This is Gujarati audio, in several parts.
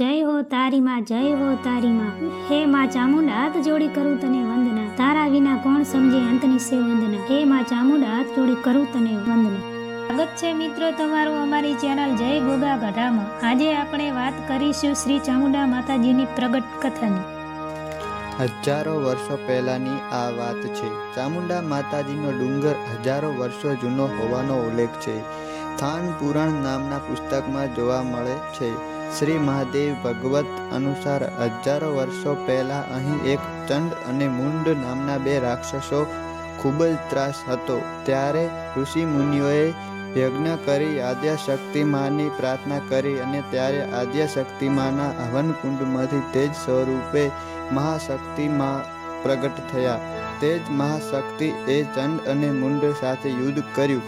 જય હો તારી માં, જય હો તારી માં. હે માં ચામુંડા, હાથ જોડી કરું તને વંદના. તારા વિના કોણ સમજે અંતની સે વંદના. હે માં ચામુંડા, હાથ જોડી કરું તને વંદના. સ્વાગત છે મિત્રો તમારું અમારી ચેનલ જય ગોગા ગઢામાં. આજે આપણે વાત કરીશું શ્રી ચામુંડા માતાજીની પ્રગટ કથાની. હજારો વર્ષો પહેલાની આ વાત છે. ચામુંડા માતાજીનો ડુંગર હજારો વર્ષો જૂનો હોવાનો ઉલ્લેખ છે. થાન પુરાણ નામના પુસ્તકમાં જોવા મળે છે. શ્રી મહાદેવ ભગવત અનુસાર હજારો વર્ષો પહેલા અહીં એક ચંડ અને મુંડ નામના બે રાક્ષસો ખૂબ જ ત્રાસ હતો. ત્યારે ઋષિ મુનિઓએ યજ્ઞ કરી આદ્યશક્તિમાની પ્રાર્થના કરી અને ત્યારે આદ્યશક્તિમાના હવન કુંડમાંથી તેજ સ્વરૂપે મહાશક્તિમાં પ્રગટ થયા. તે જ મહાશક્તિ એ ચંડ અને મુંડ સાથે યુદ્ધ કર્યું.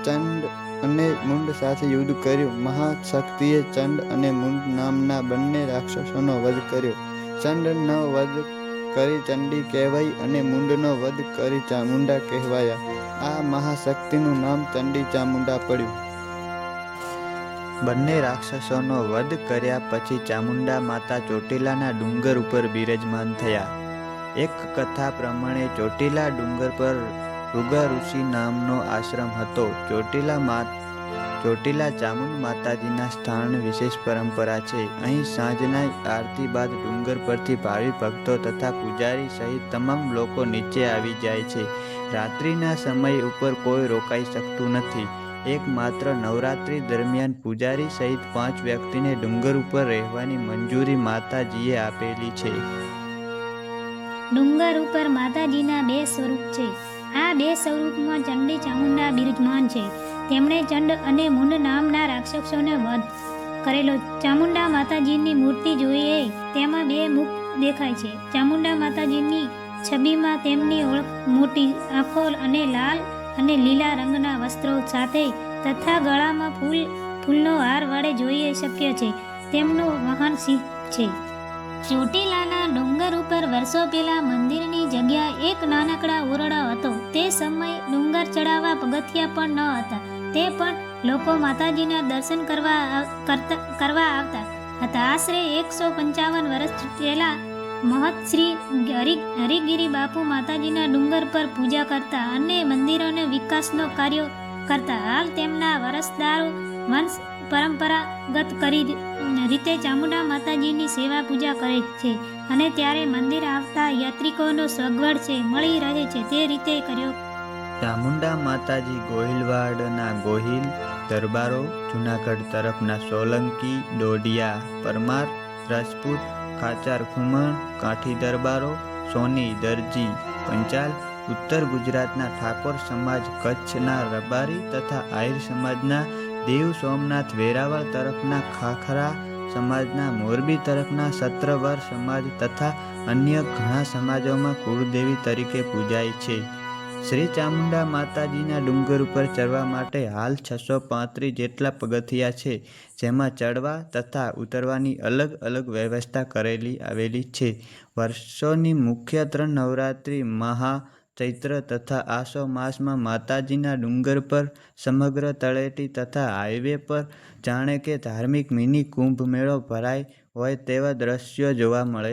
ચંડ અને મુંડ સાથે યુદ્ધ કર્યું. મહાશક્તિએ ચંડ અને મુંડ નામના બંને રાક્ષસોનો વધ કર્યો. ચંડનો વધ કરી ચંડી કહેવાઈ અને મુંડનો વધ કરી ચામુંડા કહેવાયા. આ મહાશક્તિનું નામ ચંડી ચામુંડા પડ્યું. બંને રાક્ષસોનો વધ કર્યા પછી ચામુંડા માતા ચોટીલાના ડુંગર ઉપર બિરાજમાન થયા. એક કથા પ્રમાણે ચોટીલા ડુંગર પર ઋગા ઋષિ નામનો આશ્રમ હતો. ચોટીલા ચામુંડ માતાજીના સ્થાન વિશેષ પરંપરા છે. અહીં સાંજના આરતી બાદ ડુંગર પરથી ભાવિ ભક્તો તથા પૂજારી સહિત તમામ લોકો નીચે આવી જાય છે. રાત્રિના સમય ઉપર કોઈ રોકાઈ શકતું નથી. એકમાત્ર નવરાત્રિ દરમિયાન પૂજારી સહિત 5 વ્યક્તિને ડુંગર ઉપર રહેવાની મંજૂરી માતાજીએ આપેલી છે. ડુંગર ઉપર માતાજીના 2 સ્વરૂપ છે. આ 2 સ્વરૂપમાં ચંડી ચામુંડા બિરાજમાન છે. તેમણે ચંડ અને મુંડ નામના રાક્ષસોને વધ કરેલો. ચામુંડા માતાજીની મૂર્તિ જોઈએ તેમાં 2 મુખ દેખાય છે. ચામુંડા માતાજીની છબીમાં તેમની ઓળખ મોટી આંખો અને લાલ અને લીલા રંગના વસ્ત્રો સાથે તથા ગળામાં ફૂલનો હાર વડે જોઈએ શક્ય છે. તેમનું વાહન સિંહ છે. ચોટીલાના ડુંગર ઉપર વર્ષો પહેલા મંદિરની જગ્યા એક નાનકડા ઓરડા હતો. તે સમય ડુંગર ચડાવવા પગથિયા પણ ન હતા. તે પણ લોકો માતાજીના દર્શન કરવા આવતા હતા. આશરે 155 વર્ષ પહેલા મહંત શ્રી હરિગિરી બાપુ માતાજીના ડુંગર પર પૂજા કરતા અને મંદિરોને વિકાસનો કાર્યો કરતા. હાલ તેમના વારસદારો વંશ પરંપરાગત રીતે ચામુંડા માતાજીની સેવા પૂજા કરે છે અને ત્યારે મંદિર આવતા યાત્રિકોનો સગવડ મળી રહે છે તે રીતે કર્યો. ચામુંડા માતાજી ગોહિલવાડના ગોહિલ દરબારો, જૂનાગઢ તરફના સોલંકી, ડોડિયા, પરમાર, રાજપૂત, ખાચાર ખુમણ, કાઠી દરબારો, સોની, દરજી, પંચાલ, ઉત્તર ગુજરાતના ઠાકોર સમાજ, કચ્છના રબારી તથા આહિર સમાજના દેવ સોમનાથ, વેરાવળ તરફના ખાખરા સમાજના, મોરબી તરફના સત્રવર સમાજ તથા અન્ય ઘણા સમાજોમાં કુળદેવી તરીકે પૂજાય છે. શ્રી ચામુંડા માતાજીના ડુંગર ઉપર ચડવા માટે હાલ 635 જેટલા પગથિયા છે, જેમાં ચડવા તથા ઉતરવાની અલગ અલગ વ્યવસ્થા આવેલી છે. વર્ષોની મુખ્ય 3 નવરાત્રિ મહા ચૈત્ર તથા આસો માસમાં માતાજીના ડુંગર પર સમગ્ર તળેટી તથા હાઈવે પર જાણે કે ધાર્મિક મિની કુંભ મેળો ભરાય હોય તેવા દ્રશ્યો જોવા મળે